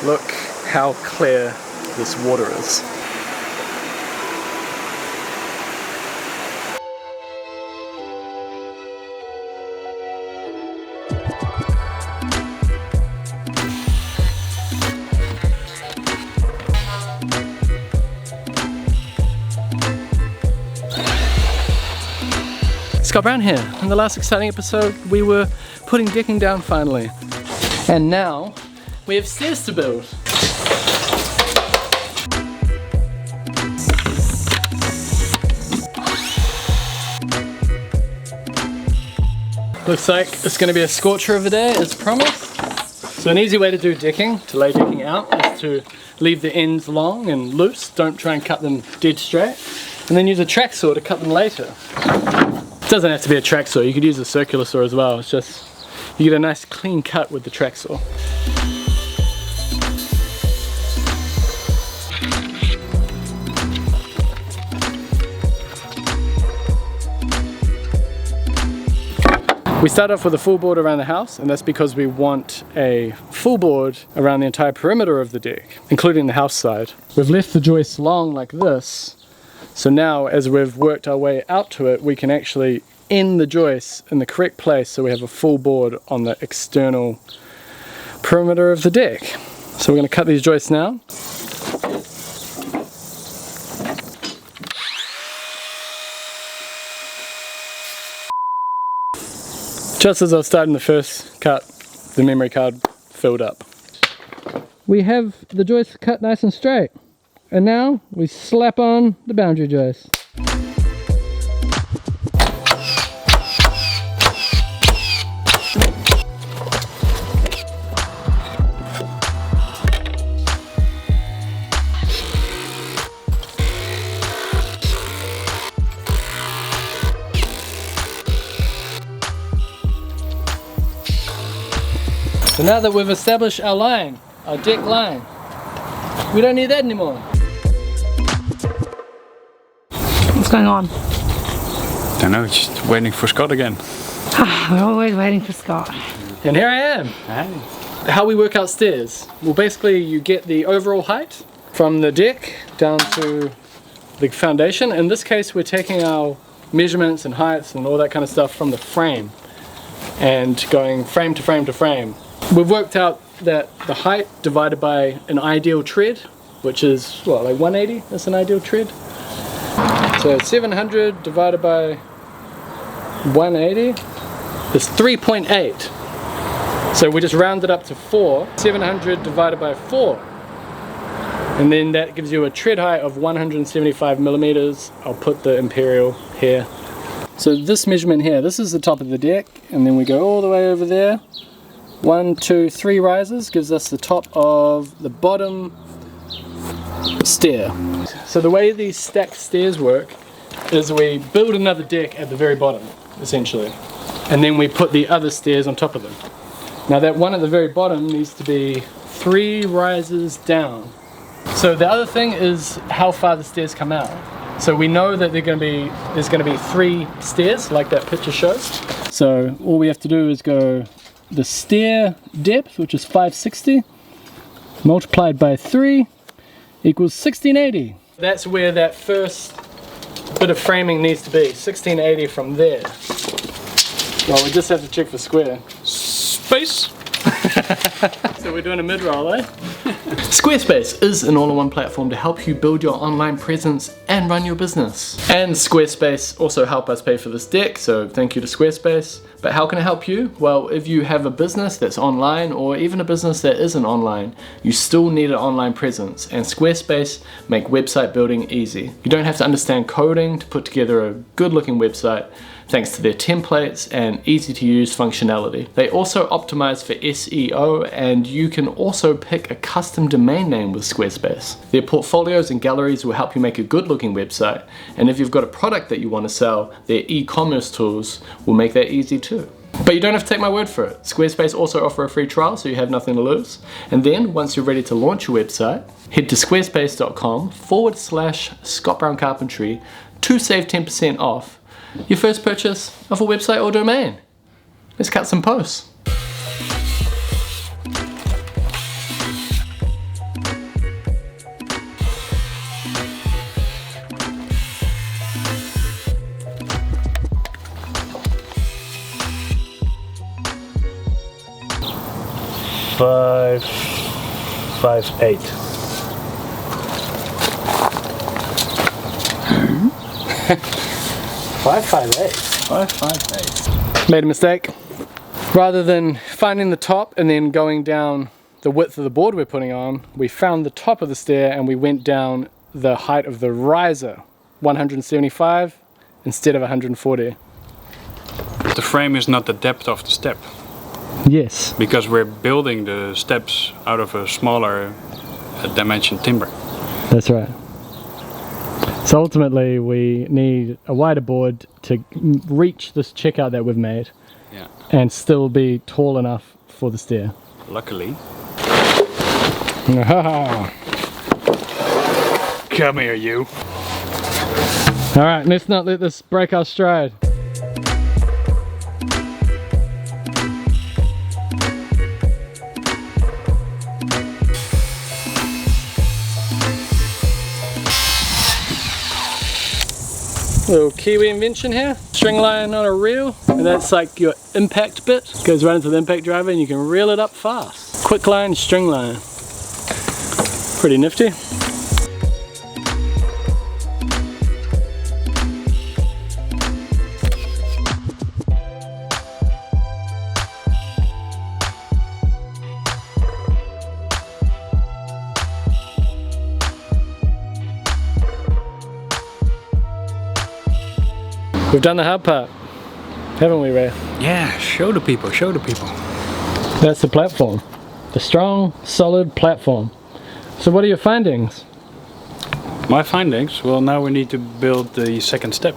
Look how clear this water is. Scott Brown here. In the last exciting episode, we were putting decking down finally. And now, we have stairs to build. Looks like it's going to be a scorcher of a day, as promised. So an easy way to do decking, to lay decking out, is to leave the ends long and loose. Don't try and cut them dead straight. And then use a track saw to cut them later. It doesn't have to be a track saw, you could use a circular saw as well. It's just, you get a nice clean cut with the track saw. We start off with a full board around the house, and that's because we want a full board around the entire perimeter of the deck, including the house side. We've left the joists long like this, so now as we've worked our way out to it, we can actually end the joists in the correct place so we have a full board on the external perimeter of the deck. So we're going to cut these joists now. Just as I was starting the first cut, the memory card filled up. We have the joists cut nice and straight. And now we slap on the boundary joist. So now that we've established our line, our deck line, we don't need that anymore. What's going on? Don't know, just waiting for Scott again. We're always waiting for Scott. And here I am. Hey. How we work out stairs? Well, basically you get the overall height from the deck down to the foundation. In this case, we're taking our measurements and heights and all that kind of stuff from the frame and going frame to frame to frame. We've worked out that the height divided by an ideal tread, which is what, like 180? That's an ideal tread. So 700 divided by 180 is 3.8. So we just rounded up to 4. 700 divided by 4. And then that gives you a tread height of 175 millimeters. I'll put the imperial here. So this measurement here, this is the top of the deck, and then we go all the way over there. 1, 2, 3 rises gives us the top of the bottom stair. So the way these stacked stairs work is we build another deck at the very bottom, essentially, and then we put the other stairs on top of them. Now that one at the very bottom needs to be 3 rises down. So the other thing is how far the stairs come out. So we know that there's going to be 3 stairs like that picture shows. So all we have to do is go the stair depth, which is 560, multiplied by 3 equals 1680. That's where that first bit of framing needs to be, 1680 from there. Well, we just have to check for square. Space! So we're doing a mid-roll, eh? Squarespace is an all-in-one platform to help you build your online presence and run your business. And Squarespace also help us pay for this deck, so thank you to Squarespace. But how can I help you? Well, if you have a business that's online or even a business that isn't online, you still need an online presence, and Squarespace make website building easy. You don't have to understand coding to put together a good-looking website, thanks to their templates and easy to use functionality. They also optimize for SEO, and you can also pick a custom domain name with Squarespace. Their portfolios and galleries will help you make a good looking website, and if you've got a product that you want to sell, their e-commerce tools will make that easy too. But you don't have to take my word for it. Squarespace also offer a free trial, so you have nothing to lose. And then once you're ready to launch your website, head to squarespace.com/Scott Brown Carpentry to save 10% off your first purchase of a website or domain. Let's cut some posts. 5, 5, 8. Five, 8. Made a mistake. Rather than finding the top and then going down the width of the board we're putting on, we found the top of the stair and we went down the height of the riser, 175 instead of 140. The frame is not the depth of the step, Yes. because we're building the steps out of a smaller dimension timber. That's right. So ultimately we need a wider board to reach this checkout that we've made Yeah. and still be tall enough for the stair. Luckily. Alright, Come here, you. let's not let this break our stride. Little Kiwi invention here. String line on a reel, and that's like your impact bit. Goes right into the impact driver and you can reel it up fast. Quick line, string line. Pretty nifty. We've done the hard part, haven't we, Ray? Yeah, show the people, show the people. That's the platform. The strong, solid platform. So what are your findings? My findings, well, now we need to build the second step.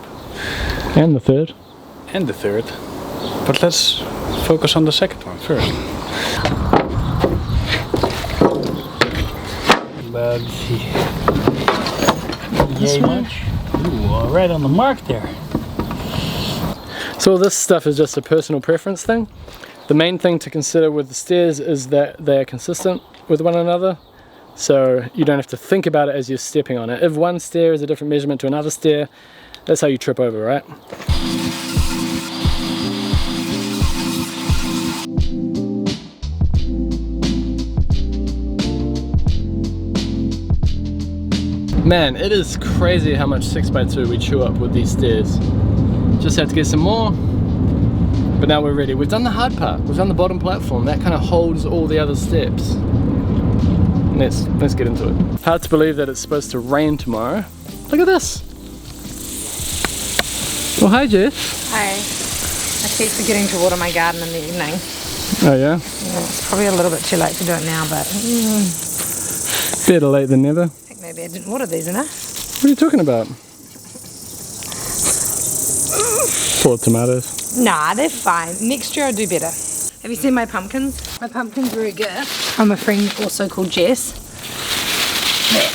And the third. And the third. But let's focus on the second one first. About this much. Ooh, right on the mark there. So all this stuff is just a personal preference thing. The main thing to consider with the stairs is that they're consistent with one another. So you don't have to think about it as you're stepping on it. If one stair is a different measurement to another stair, that's how you trip over, right? Man, it is crazy how much 6x2 we chew up with these stairs. Just had to get some more, but now we're ready. We've done the hard part. We've done the bottom platform. That kind of holds all the other steps. Let's get into it. Hard to believe that it's supposed to rain tomorrow. Look at this. Well, hi Jess. Hi. I keep forgetting to water my garden in the evening. Oh yeah? It's probably a little bit too late to do it now, but Better late than never. I think maybe I didn't water these enough. What are you talking about? Poor tomatoes. Nah, they're fine. Next year I'll do better. Have you seen my pumpkins? My pumpkins were a gift from a friend also called Jess.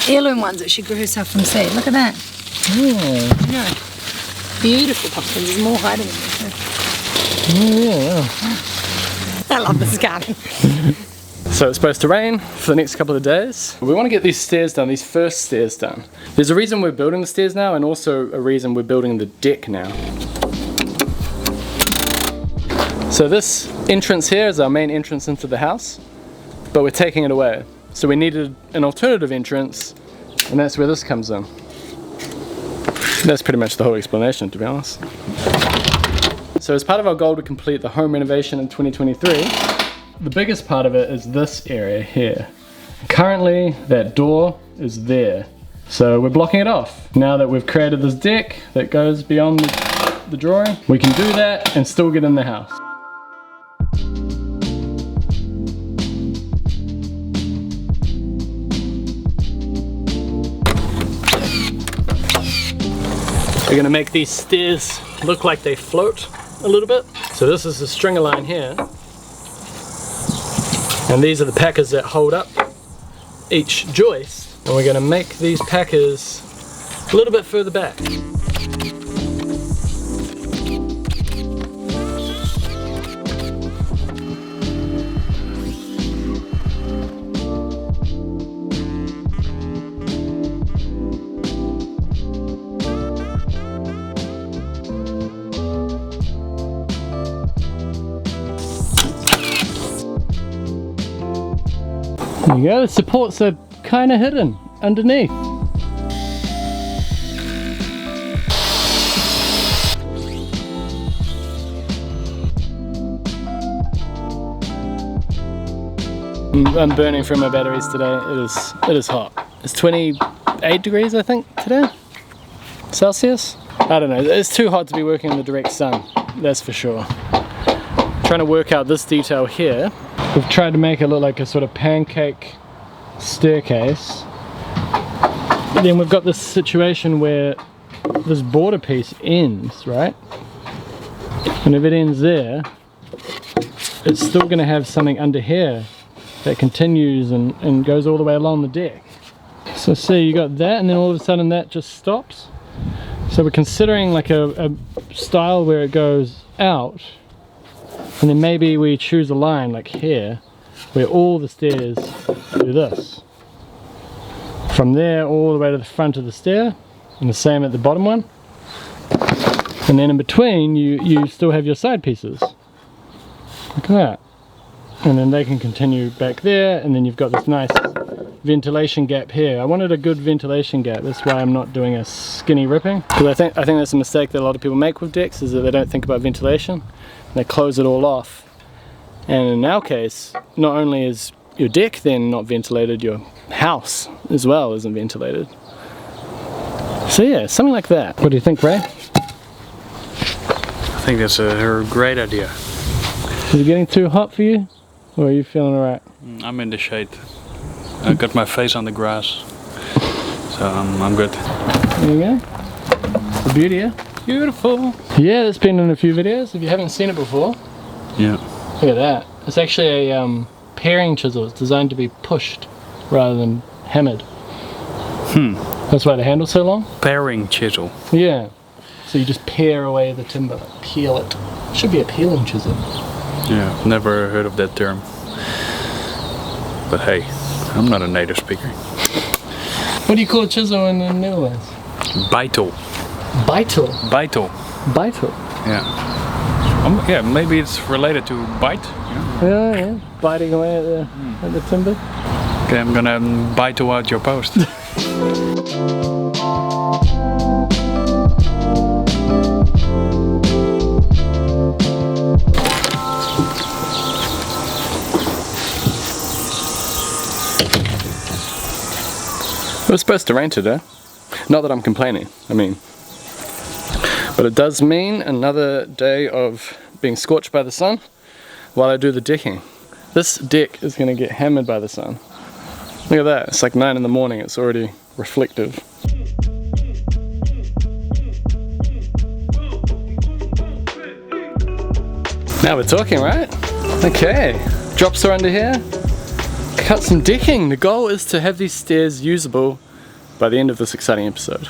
The heirloom ones that she grew herself from seed. Look at that. Oh, Yeah. Beautiful pumpkins. There's more hiding in there. yeah. I love this garden. So it's supposed to rain for the next couple of days. We want to get these stairs done, these first stairs done. There's a reason we're building the stairs now, and also a reason we're building the deck now. So this entrance here is our main entrance into the house, but we're taking it away. So we needed an alternative entrance, and that's where this comes in. That's pretty much the whole explanation, to be honest. So as part of our goal to complete the home renovation in 2023, the biggest part of it is this area here. Currently, that door is there. So we're blocking it off. Now that we've created this deck that goes beyond the drawing, we can do that and still get in the house. We're gonna make these stairs look like they float a little bit. So this is the stringer line here. And these are the packers that hold up each joist. And we're gonna make these packers a little bit further back. There you go, the supports are kind of hidden underneath. I'm burning through my batteries today. It is hot. It's 28 degrees I think today, Celsius. I don't know, it's too hot to be working in the direct sun, that's for sure. Trying to work out this detail here. We've tried to make it look like a sort of pancake staircase. But then we've got this situation where this border piece ends, right? And if it ends there, it's still going to have something under here that continues and goes all the way along the deck. So see, you got that, and then all of a sudden that just stops. So we're considering like a style where it goes out, and then maybe we choose a line like here, where all the stairs do this. From there all the way to the front of the stair, and the same at the bottom one. And then in between you still have your side pieces. Look at that. And then they can continue back there, and then you've got this nice ventilation gap here. I wanted a good ventilation gap, that's why I'm not doing a skinny ripping. Because I think that's a mistake that a lot of people make with decks, is that they don't think about ventilation. They close it all off. And in our case, not only is your deck then not ventilated, your house as well isn't ventilated. So yeah, something like that. What do you think, Ray? I think that's a great idea. Is it getting too hot for you? Or are you feeling alright? I'm in the shade. I got my face on the grass, so I'm good. There you go. The beauty, yeah? Beautiful. Yeah, it's been in a few videos. If you haven't seen it before, Yeah. look at that. It's actually a paring chisel. It's designed to be pushed rather than hammered. That's why the handle's so long. Paring chisel. Yeah. So you just pare away the timber, peel it. Should be a peeling chisel. Yeah, never heard of that term. But hey, I'm not a native speaker. What do you call a chisel in the Netherlands? Beitel. Beitel. Beitel. Beitel. Yeah. Yeah, maybe it's related to bite. Yeah. Yeah. Biting away at the timber. Okay, I'm gonna beitel out your post. It was supposed to rain today. Not that I'm complaining, I mean. But it does mean another day of being scorched by the sun while I do the decking. This deck is going to get hammered by the sun. Look at that, it's like 9 in the morning, it's already reflective. Now we're talking, right? Okay, drops are under here. Cut some decking. The goal is to have these stairs usable by the end of this exciting episode.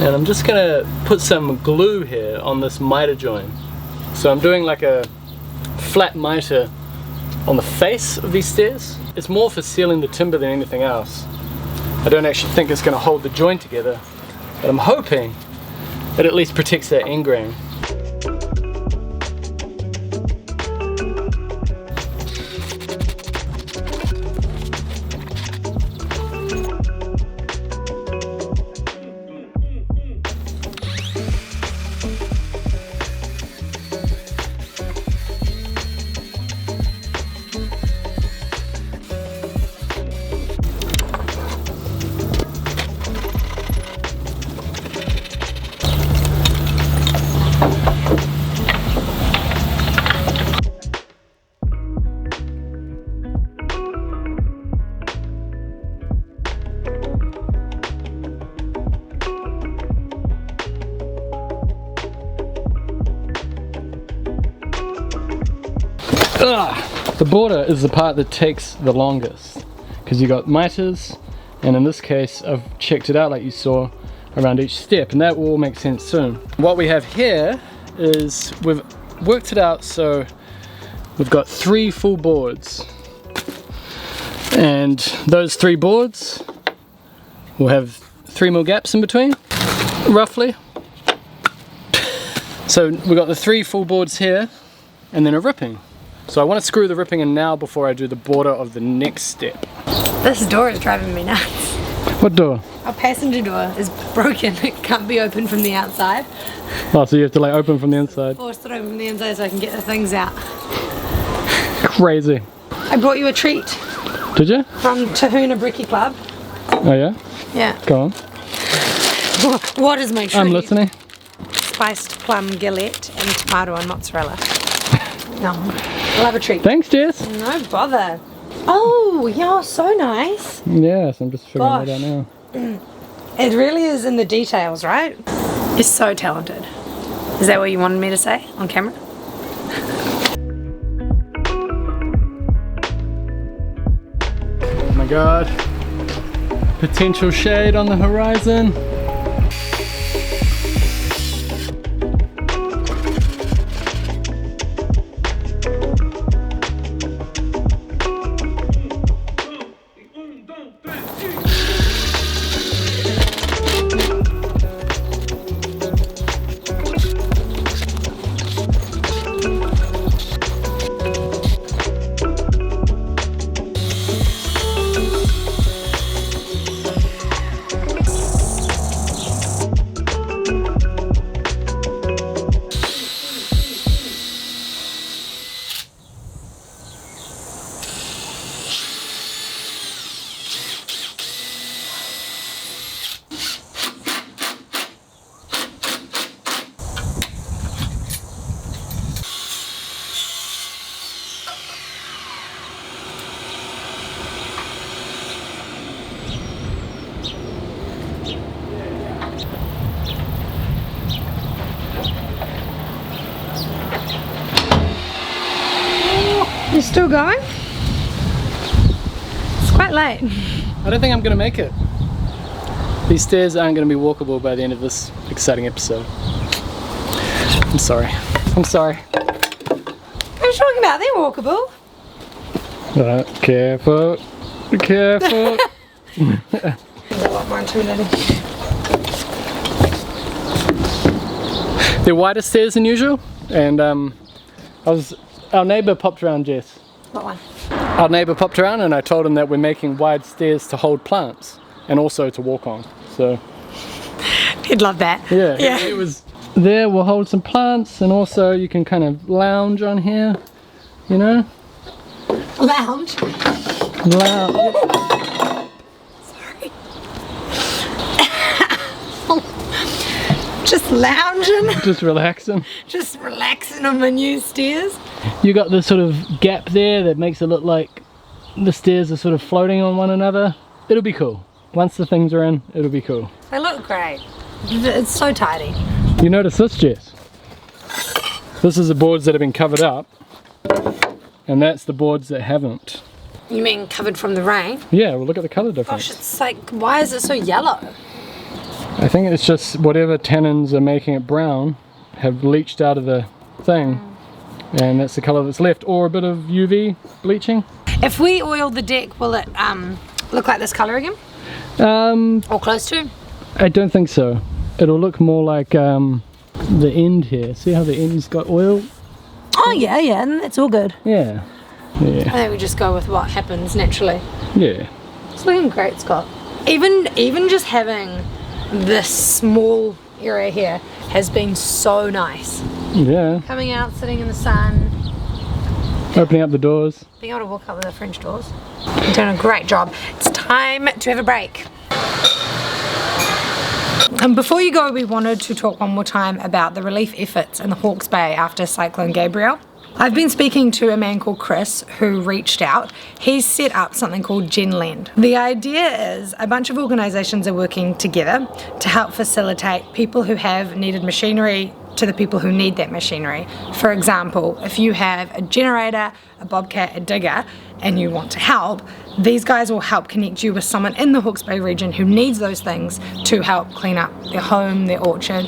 And I'm just gonna put some glue here on this miter joint. So I'm doing like a flat miter on the face of these stairs. It's more for sealing the timber than anything else. I don't actually think it's gonna hold the joint together, but I'm hoping it at least protects that end grain. The border is the part that takes the longest because you got miters, and in this case I've checked it out like you saw. around each step, and that will all make sense soon. What we have here is we've worked it out, so we've got 3 full boards, and those 3 boards will have 3 mil gaps in between, roughly. So we've got the 3 full boards here, and then a ripping. So I want to screw the ripping in now before I do the border of the next step. This door is driving me nuts. What door? Our passenger door is broken. It can't be opened from the outside. Oh, so you have to like open from the inside. Forced it open from the inside so I can get the things out. Crazy. I brought you a treat Did you? from Tahuna Bricky Club. Oh yeah? Yeah. Go on. What is my treat? I'm listening. Spiced plum gillette and tomato and mozzarella. No, I'll have a treat. Thanks, Jess. No bother. Oh, yeah, so nice. Yes, I'm just figuring Gosh. that out now. It really is in the details, right? You're so talented. Is that what you wanted me to say on camera? Oh my god. Potential shade on the horizon. You're still going? It's quite late. I don't think I'm gonna make it. These stairs aren't gonna be walkable by the end of this exciting episode. I'm sorry. I'm sorry. What are you talking about? They're walkable. Careful. Careful. There's a lot more intimidating. They're wider stairs than usual, and our neighbour popped around, Jess. What one? Our neighbour popped around and I told him that we're making wide stairs to hold plants and also to walk on. So He'd love that. yeah, it was there. We'll hold some plants and also you can kind of lounge on here, you know? Lounge. Lounge. Sorry. Just lounging. Just relaxing. Just relaxing on my new stairs. You got this sort of gap there that makes it look like the stairs are sort of floating on one another. It'll be cool. Once the things are in, it'll be cool. They look great. It's so tidy. You notice this, Jess? This is the boards that have been covered up, and that's the boards that haven't. You mean covered from the rain? Yeah, well look at the colour difference. Gosh, it's like, why is it so yellow? I think it's just whatever tannins are making it brown have leached out of the thing, and that's the colour that's left, or a bit of UV bleaching. If we oil the deck, will it look like this colour again? Or close to? I don't think so. It'll look more like the end here. See how the end's got oil? Oh yeah, and that's all good. Yeah. I Yeah. think we just go with what happens naturally. Yeah. It's looking great, Scott. Even just having this small area here has been so nice. Yeah. Coming out, sitting in the sun, Opening up the doors. being able to walk up with the French doors. You're doing a great job. It's time to have a break. And before you go, we wanted to talk one more time about the relief efforts in the Hawke's Bay after Cyclone Gabrielle. I've been speaking to a man called Chris who reached out. He's set up something called GenLend. The idea is a bunch of organisations are working together to help facilitate people who have needed machinery to the people who need that machinery. For example, if you have a generator, a bobcat, a digger, and you want to help, these guys will help connect you with someone in the Hawke's Bay region who needs those things to help clean up their home, their orchard,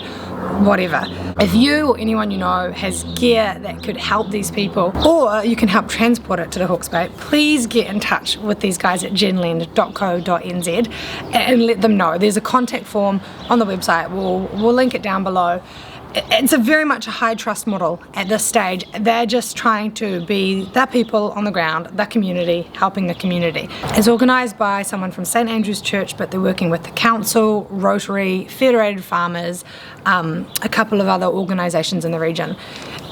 whatever. If you or anyone you know has gear that could help these people, or you can help transport it to the Hawke's Bay, please get in touch with these guys at genlend.co.nz and let them know. There's a contact form on the website. We'll link it down below. It's a very much a high trust model at this stage. They're just trying to be the people on the ground, the community, helping the community. It's organised by someone from St Andrew's Church, but they're working with the council, Rotary, Federated Farmers, a couple of other organisations in the region.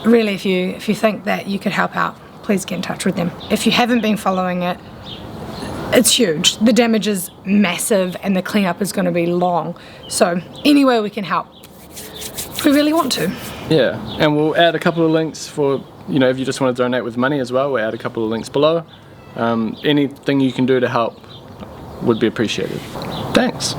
Really, if you think that you could help out, please get in touch with them. If you haven't been following it, it's huge. The damage is massive and the cleanup is going to be long. So any way we can help, we really want to. Yeah, and we'll add a couple of links for, if you just want to donate with money as well, we'll add a couple of links below. Anything you can do to help would be appreciated. Thanks.